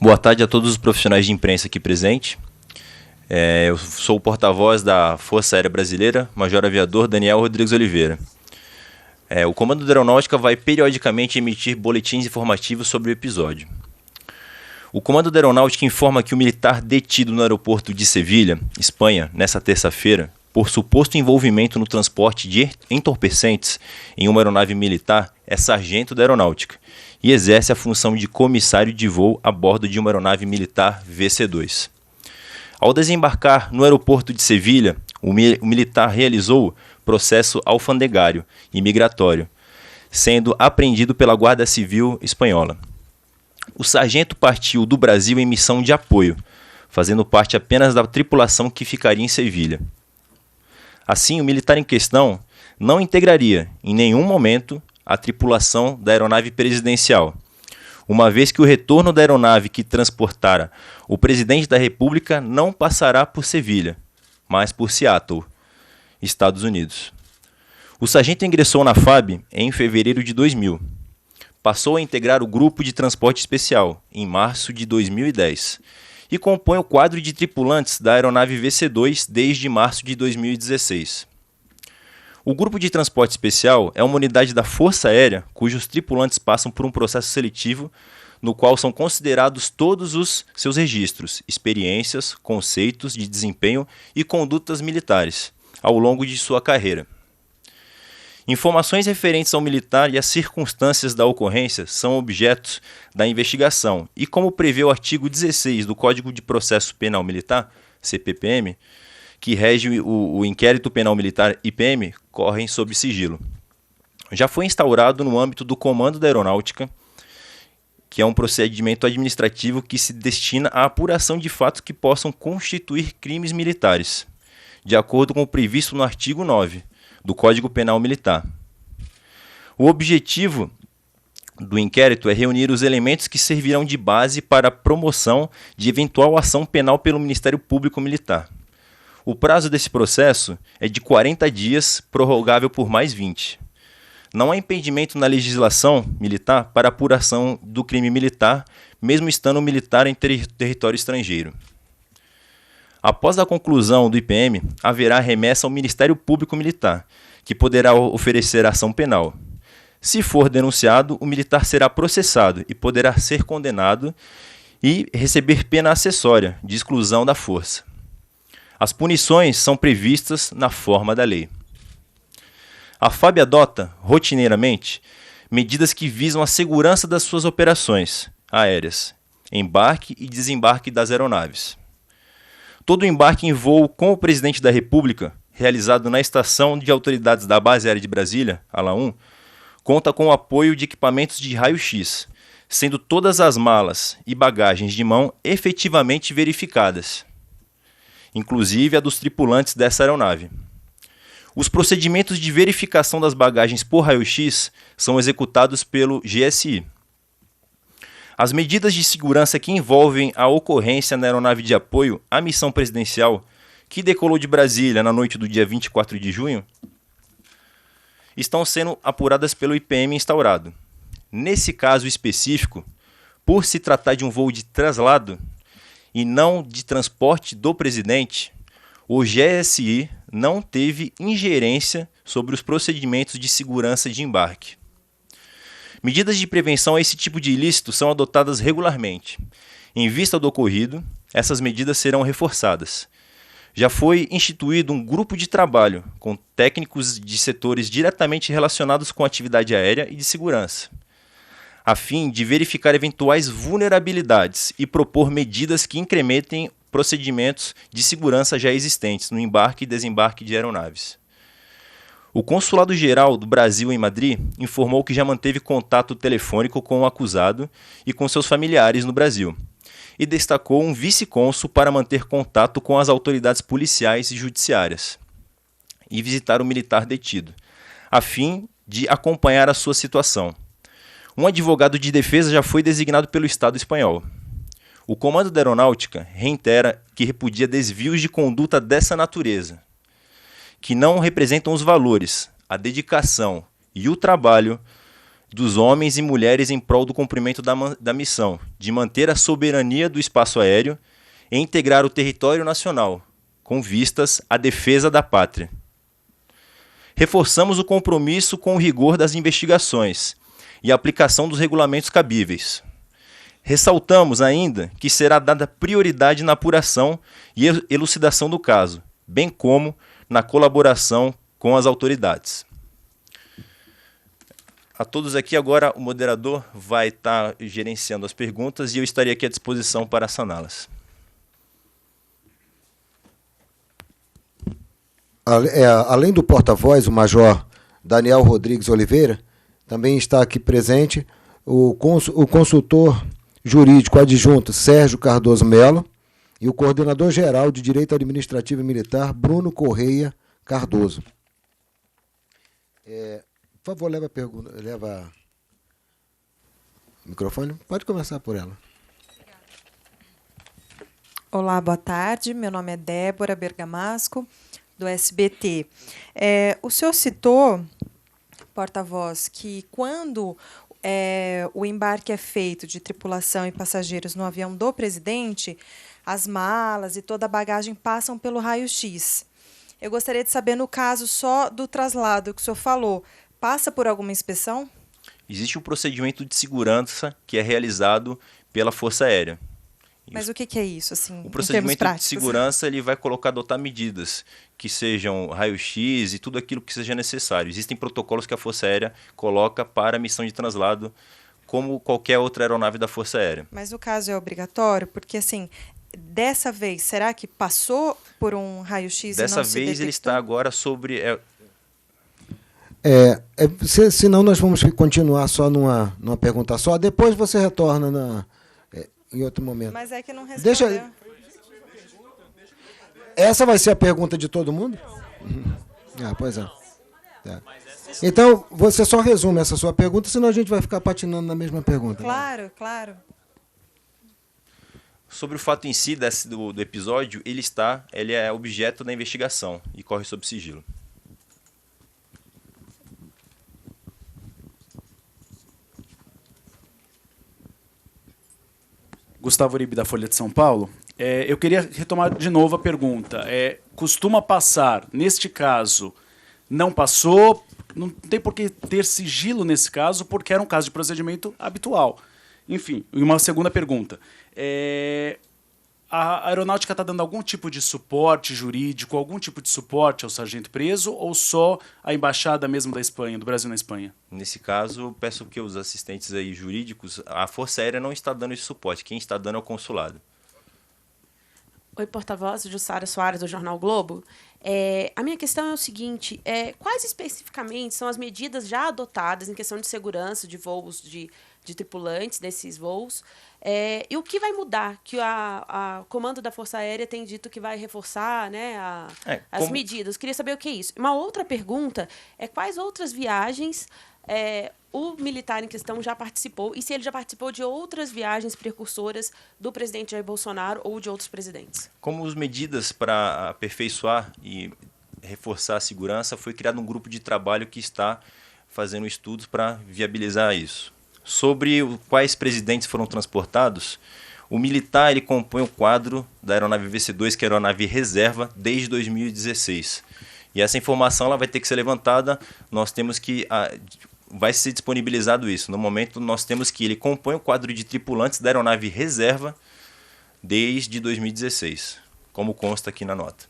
Boa tarde a todos os profissionais de imprensa aqui presentes. Eu sou o porta-voz da Força Aérea Brasileira, Major Aviador Daniel Rodrigues Oliveira. O Comando da Aeronáutica vai periodicamente emitir boletins informativos sobre o episódio. O Comando da Aeronáutica informa que o militar detido no aeroporto de Sevilha, Espanha, nesta terça-feira, por suposto envolvimento no transporte de entorpecentes em uma aeronave militar, é sargento da Aeronáutica e exerce a função de comissário de voo a bordo de uma aeronave militar VC-2. Ao desembarcar no aeroporto de Sevilha, o militar realizou processo alfandegário e migratório, sendo apreendido pela Guarda Civil espanhola. O sargento partiu do Brasil em missão de apoio, fazendo parte apenas da tripulação que ficaria em Sevilha. Assim, o militar em questão não integraria, em nenhum momento, a tripulação da aeronave presidencial, uma vez que o retorno da aeronave que transportara o presidente da República não passará por Sevilha, mas por Seattle, Estados Unidos. O sargento ingressou na FAB em fevereiro de 2000. Passou a integrar o Grupo de Transporte Especial em março de 2010 e compõe o quadro de tripulantes da aeronave VC-2 desde março de 2016. O Grupo de Transporte Especial é uma unidade da Força Aérea cujos tripulantes passam por um processo seletivo no qual são considerados todos os seus registros, experiências, conceitos de desempenho e condutas militares ao longo de sua carreira. Informações referentes ao militar e às circunstâncias da ocorrência são objetos da investigação e, como prevê o artigo 16 do Código de Processo Penal Militar, CPPM, que rege o Inquérito Penal Militar IPM, correm sob sigilo. Já foi instaurado no âmbito do Comando da Aeronáutica, que é um procedimento administrativo que se destina à apuração de fatos que possam constituir crimes militares, de acordo com o previsto no artigo 9 do Código Penal Militar. O objetivo do inquérito é reunir os elementos que servirão de base para a promoção de eventual ação penal pelo Ministério Público Militar. O prazo desse processo é de 40 dias, prorrogável por mais 20. Não há impedimento na legislação militar para apuração do crime militar, mesmo estando o militar em território estrangeiro. Após a conclusão do IPM, haverá remessa ao Ministério Público Militar, que poderá oferecer ação penal. Se for denunciado, o militar será processado e poderá ser condenado e receber pena acessória de exclusão da força. As punições são previstas na forma da lei. A FAB adota, rotineiramente, medidas que visam a segurança das suas operações aéreas, embarque e desembarque das aeronaves. Todo embarque em voo com o presidente da República, realizado na Estação de Autoridades da Base Aérea de Brasília, ALA 1, conta com o apoio de equipamentos de raio-x, sendo todas as malas e bagagens de mão efetivamente verificadas, inclusive a dos tripulantes dessa aeronave. Os procedimentos de verificação das bagagens por raio-x são executados pelo GSI. As medidas de segurança que envolvem a ocorrência na aeronave de apoio à missão presidencial, que decolou de Brasília na noite do dia 24 de junho, estão sendo apuradas pelo IPM instaurado. Nesse caso específico, por se tratar de um voo de traslado e não de transporte do presidente, o GSI não teve ingerência sobre os procedimentos de segurança de embarque. Medidas de prevenção a esse tipo de ilícito são adotadas regularmente. Em vista do ocorrido, essas medidas serão reforçadas. Já foi instituído um grupo de trabalho com técnicos de setores diretamente relacionados com a atividade aérea e de segurança, a fim de verificar eventuais vulnerabilidades e propor medidas que incrementem procedimentos de segurança já existentes no embarque e desembarque de aeronaves. O Consulado-Geral do Brasil em Madrid informou que já manteve contato telefônico com o acusado e com seus familiares no Brasil, e destacou um vice-cônsul para manter contato com as autoridades policiais e judiciárias e visitar o militar detido, a fim de acompanhar a sua situação. Um advogado de defesa já foi designado pelo Estado espanhol. O Comando da Aeronáutica reitera que repudia desvios de conduta dessa natureza, que não representam os valores, a dedicação e o trabalho dos homens e mulheres em prol do cumprimento da missão de manter a soberania do espaço aéreo e integrar o território nacional, com vistas à defesa da pátria. Reforçamos o compromisso com o rigor das investigações e a aplicação dos regulamentos cabíveis. Ressaltamos ainda que será dada prioridade na apuração e elucidação do caso, bem como na colaboração com as autoridades. A todos aqui, agora o moderador vai estar gerenciando as perguntas e eu estaria aqui à disposição para saná-las. Além do porta-voz, o major Daniel Rodrigues Oliveira, também está aqui presente o consultor jurídico adjunto Sérgio Cardoso Melo e o coordenador-geral de Direito Administrativo e Militar, Bruno Correia Cardoso. Por favor, leva o microfone. Pode começar por ela. Olá, boa tarde. Meu nome é Débora Bergamasco, do SBT. O senhor citou, porta-voz, que quando o embarque é feito de tripulação e passageiros no avião do presidente, as malas e toda a bagagem passam pelo raio-x. Eu gostaria de saber, no caso só do traslado que o senhor falou, passa por alguma inspeção? Existe um procedimento de segurança que é realizado pela Força Aérea. Mas o que é isso, assim, o procedimento de segurança ele vai adotar medidas que sejam raio-x e tudo aquilo que seja necessário. Existem protocolos que a Força Aérea coloca para a missão de traslado, como qualquer outra aeronave da Força Aérea. Mas o caso é obrigatório? Porque, assim, dessa vez, será que passou por um raio-x e não se detectou? Dessa vez ele está agora sobre... Senão nós vamos continuar só numa pergunta só. Depois você retorna em outro momento. Mas é que não respondeu. Essa vai ser a pergunta de todo mundo? Pois é. Então, você só resume essa sua pergunta, senão a gente vai ficar patinando na mesma pergunta. Claro, claro. Sobre o fato em si do episódio, ele é objeto da investigação e corre sob sigilo. Gustavo Uribe, da Folha de São Paulo. Eu queria retomar de novo a pergunta. Costuma passar, neste caso, não passou, não tem por que ter sigilo nesse caso, porque era um caso de procedimento habitual. Enfim, e uma segunda pergunta. A aeronáutica está dando algum tipo de suporte jurídico, algum tipo de suporte ao sargento preso, ou só a embaixada mesmo da Espanha, do Brasil na Espanha? Nesse caso, peço que os assistentes aí jurídicos, a Força Aérea não está dando esse suporte, quem está dando é o consulado. Oi, porta-voz, Jussara Soares, do Jornal o Globo. A minha questão é o seguinte, quais especificamente são as medidas já adotadas em questão de segurança de voos de tripulantes desses voos, e o que vai mudar? Que o comando da Força Aérea tem dito que vai reforçar, né, as medidas. Queria saber o que é isso. Uma outra pergunta é quais outras viagens o militar em questão já participou e se ele já participou de outras viagens precursoras do presidente Jair Bolsonaro ou de outros presidentes. Como as medidas para aperfeiçoar e reforçar a segurança, foi criado um grupo de trabalho que está fazendo estudos para viabilizar isso. Sobre quais presidentes foram transportados, o militar ele compõe o quadro da aeronave VC-2, que é a aeronave reserva, desde 2016. E essa informação ela vai ter que ser levantada, nós temos que... vai ser disponibilizado isso. No momento, nós temos que ele compõe o quadro de tripulantes da aeronave reserva desde 2016, como consta aqui na nota.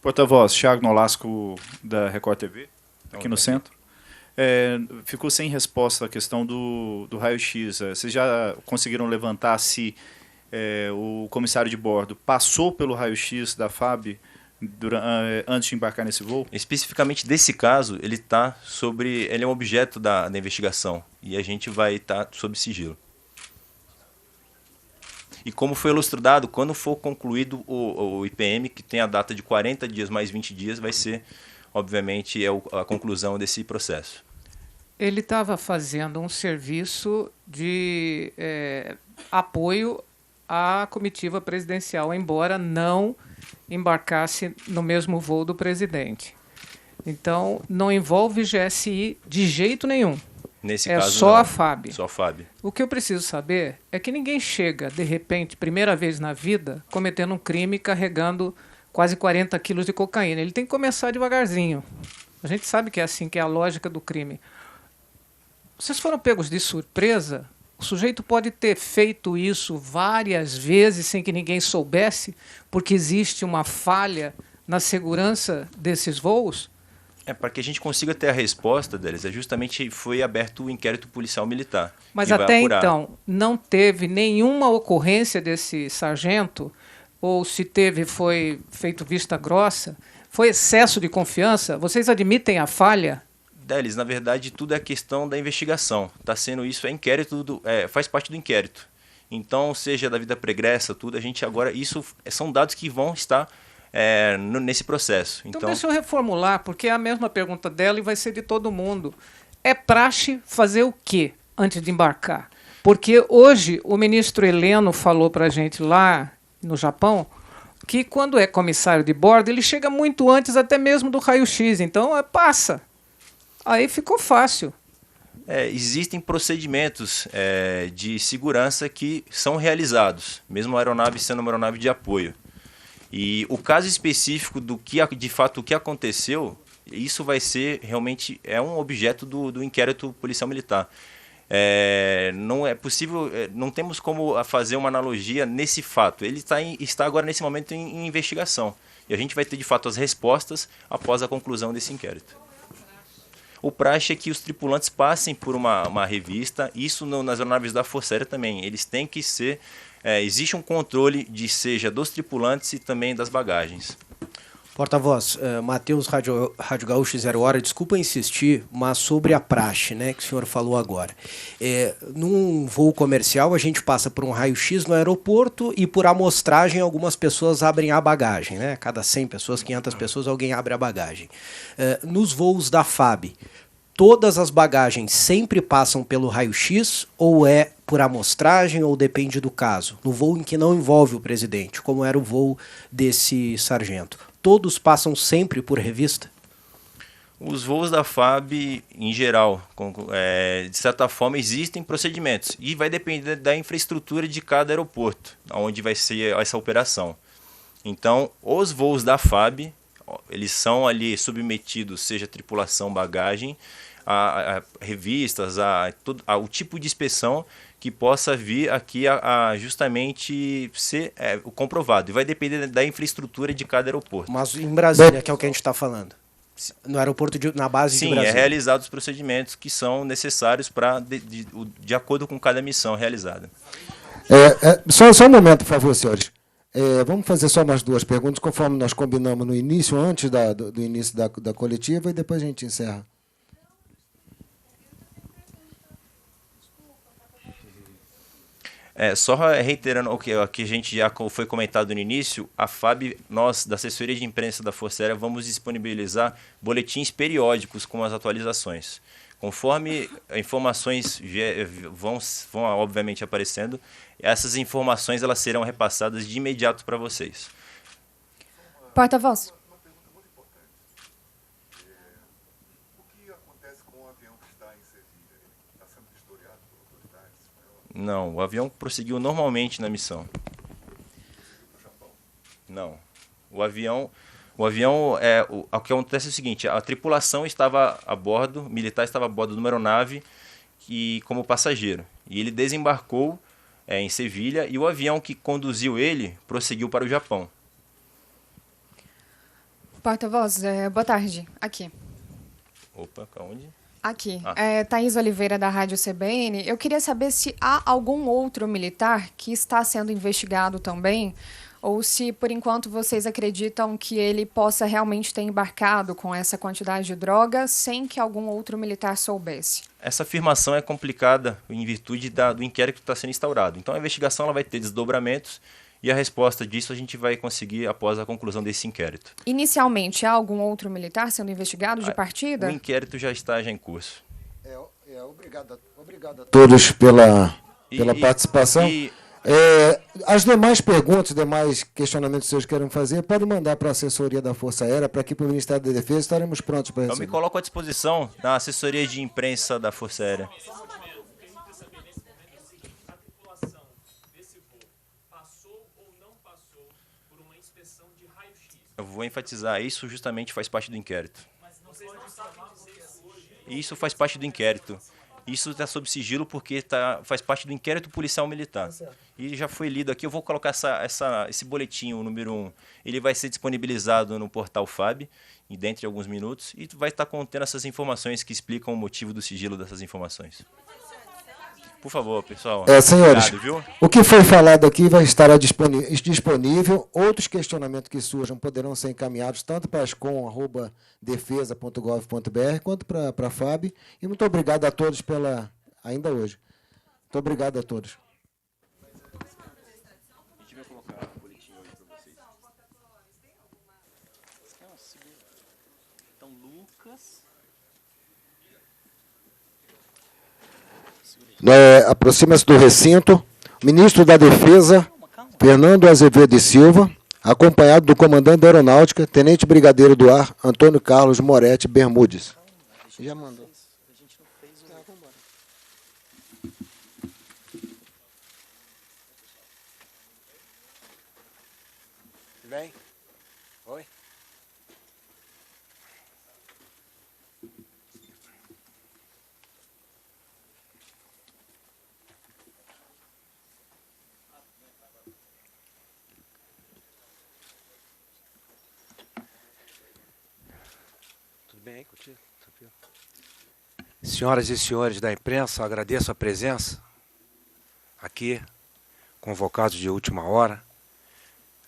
Porta-voz, Thiago Nolasco, da Record TV, aqui no centro. Ficou sem resposta a questão do raio-x. Vocês já conseguiram levantar se o comissário de bordo passou pelo raio-x da FAB antes de embarcar nesse voo? Especificamente desse caso, ele é um objeto da investigação e a gente vai estar sob sigilo. E como foi elucidado, quando for concluído o IPM, que tem a data de 40 dias mais 20 dias, vai ser, obviamente, a conclusão desse processo. Ele estava fazendo um serviço de apoio à comitiva presidencial, embora não embarcasse no mesmo voo do presidente. Então, não envolve GSI de jeito nenhum. Nesse É caso, só não. a FAB. Só a FAB. O que eu preciso saber é que ninguém chega, de repente, primeira vez na vida, cometendo um crime carregando quase 40 quilos de cocaína. Ele tem que começar devagarzinho. A gente sabe que é assim, que é a lógica do crime. Vocês foram pegos de surpresa? O sujeito pode ter feito isso várias vezes sem que ninguém soubesse, porque existe uma falha na segurança desses voos? Para que a gente consiga ter a resposta deles, justamente foi aberto o inquérito policial militar. Mas que vai até apurar. então, não teve nenhuma ocorrência desse sargento, ou se teve, foi feito vista grossa? Foi excesso de confiança? Vocês admitem a falha? Deles, na verdade, tudo é questão da investigação. Está sendo isso, é inquérito, faz parte do inquérito. Então, seja da vida pregressa, tudo, a gente agora, isso são dados que vão estar nesse processo. Então deixa eu reformular, porque é a mesma pergunta dela e vai ser de todo mundo. É praxe fazer o quê antes de embarcar? Porque hoje o ministro Heleno falou para a gente lá no Japão que quando é comissário de bordo, ele chega muito antes até mesmo do raio-x. Então, passa. Aí ficou fácil. Existem procedimentos de segurança que são realizados, mesmo a aeronave sendo uma aeronave de apoio. E o caso específico do que, de fato, o que aconteceu, isso vai ser realmente um objeto do inquérito policial militar. Não é possível, não temos como fazer uma analogia nesse fato. Ele está agora, nesse momento, em investigação. E a gente vai ter, de fato, as respostas após a conclusão desse inquérito. O praxe é que os tripulantes passem por uma revista, isso nas aeronaves da Força Aérea também. Eles têm que ser... existe um controle seja dos tripulantes e também das bagagens. Porta-voz, Matheus, Rádio Gaúcho 0 Hora, desculpa insistir, mas sobre a praxe, né, que o senhor falou agora. Num voo comercial, a gente passa por um raio-x no aeroporto e por amostragem algumas pessoas abrem a bagagem, né? Cada 100 pessoas, 500 pessoas, alguém abre a bagagem. Nos voos da FAB, todas as bagagens sempre passam pelo raio-x ou é por amostragem ou depende do caso? No voo em que não envolve o presidente, como era o voo desse sargento. Todos passam sempre por revista? Os voos da FAB, em geral, de certa forma, existem procedimentos. E vai depender da infraestrutura de cada aeroporto, onde vai ser essa operação. Então, os voos da FAB, eles são ali submetidos, seja tripulação, bagagem, a revistas, o tipo de inspeção que possa vir aqui a justamente ser comprovado. E vai depender da infraestrutura de cada aeroporto. Mas em Brasília, que é o que a gente está falando? No aeroporto, na base de Brasília? Sim, realizados os procedimentos que são necessários de acordo com cada missão realizada. Só um momento, por favor, senhores. Vamos fazer só mais 2 perguntas, conforme nós combinamos no início, antes do início da coletiva, e depois a gente encerra. Só reiterando o que a gente já foi comentado no início, a FAB, nós, da assessoria de imprensa da Força Aérea, vamos disponibilizar boletins periódicos com as atualizações. Conforme informações vão obviamente aparecendo, essas informações elas serão repassadas de imediato para vocês. Porta-voz. Não, o avião prosseguiu normalmente na missão. Não. O avião o que acontece é o seguinte, a tripulação estava a bordo, o militar estava a bordo de uma aeronave como passageiro. E ele desembarcou em Sevilha e o avião que conduziu ele prosseguiu para o Japão. Porta-voz, boa tarde. Aqui. Opa, onde? Aqui. Thaís Oliveira, da Rádio CBN. Eu queria saber se há algum outro militar que está sendo investigado também, ou se, por enquanto, vocês acreditam que ele possa realmente ter embarcado com essa quantidade de droga sem que algum outro militar soubesse. Essa afirmação é complicada em virtude do inquérito que está sendo instaurado. Então, a investigação ela vai ter desdobramentos e a resposta disso a gente vai conseguir após a conclusão desse inquérito. Inicialmente, há algum outro militar sendo investigado de partida? O inquérito já está em curso. Obrigado a todos pela participação. As demais perguntas, demais questionamentos que vocês querem fazer, podem mandar para a assessoria da Força Aérea, para aqui para o Ministério da Defesa, estaremos prontos para Eu receber. me coloco à disposição da assessoria de imprensa da Força Aérea. Eu vou enfatizar, isso justamente faz parte do inquérito. Isso faz parte do inquérito. Isso está sob sigilo porque faz parte do inquérito policial militar. E já foi lido aqui, eu vou colocar esse boletim, o número 1. Ele vai ser disponibilizado no portal FAB, e dentro de alguns minutos, e vai estar contendo essas informações que explicam o motivo do sigilo dessas informações. Por favor, pessoal. Senhores, Obrigado, viu? o que foi falado aqui vai estar disponível. Outros questionamentos que surjam poderão ser encaminhados tanto para ascom@defesa.gov.br quanto para a FAB. E muito obrigado a todos ainda hoje. Muito obrigado a todos. Aproxima-se do recinto o ministro da Defesa, Fernando Azevedo e Silva, acompanhado do comandante da Aeronáutica, tenente brigadeiro do ar, Antônio Carlos Moretti Bermudes. Já mandou. Vem. Oi. Bem, contigo? Senhoras e senhores da imprensa, agradeço a presença aqui, convocados de última hora.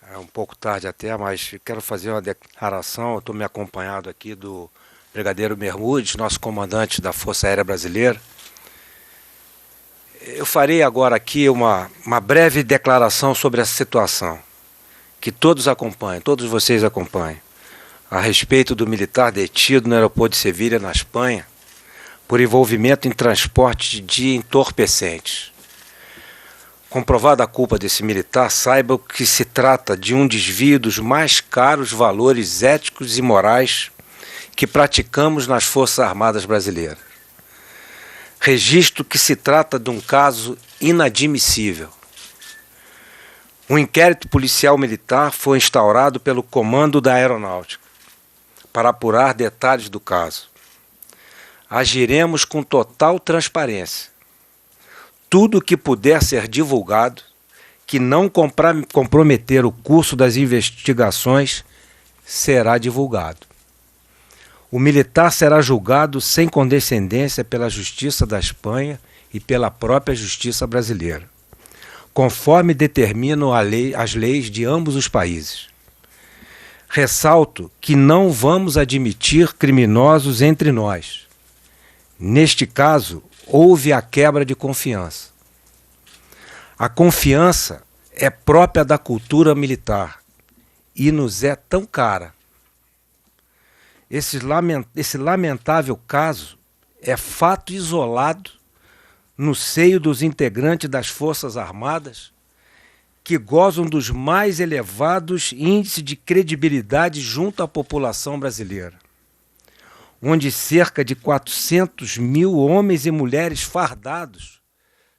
É um pouco tarde até, mas quero fazer uma declaração. Eu estou me acompanhado aqui do brigadeiro Bermudes, nosso comandante da Força Aérea Brasileira. Eu farei agora aqui uma breve declaração sobre a situação, que todos acompanhem, todos vocês acompanhem, a respeito do militar detido no aeroporto de Sevilha, na Espanha, por envolvimento em transporte de entorpecentes. Comprovada a culpa desse militar, saiba que se trata de um desvio dos mais caros valores éticos e morais que praticamos nas Forças Armadas Brasileiras. Registro que se trata de um caso inadmissível. Um inquérito policial militar foi instaurado pelo Comando da Aeronáutica para apurar detalhes do caso. Agiremos com total transparência. Tudo que puder ser divulgado, que não comprometer o curso das investigações, será divulgado. O militar será julgado sem condescendência pela Justiça da Espanha e pela própria Justiça brasileira, conforme determinam as leis de ambos os países. Ressalto que não vamos admitir criminosos entre nós. Neste caso, houve a quebra de confiança. A confiança é própria da cultura militar e nos é tão cara. Esse lamentável caso é fato isolado no seio dos integrantes das Forças Armadas, que gozam dos mais elevados índices de credibilidade junto à população brasileira, onde cerca de 400 mil homens e mulheres fardados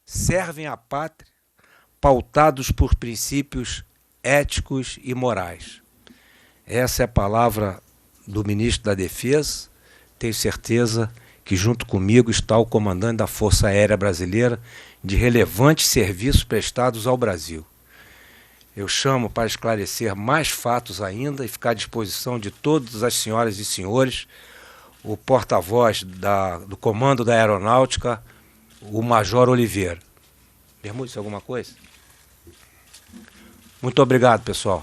servem à pátria, pautados por princípios éticos e morais. Essa é a palavra do ministro da Defesa. Tenho certeza que junto comigo está o comandante da Força Aérea Brasileira, de relevantes serviços prestados ao Brasil. Eu chamo para esclarecer mais fatos ainda e ficar à disposição de todas as senhoras e senhores o porta-voz do Comando da Aeronáutica, o Major Oliveira. Bermudes, alguma coisa? Muito obrigado, pessoal.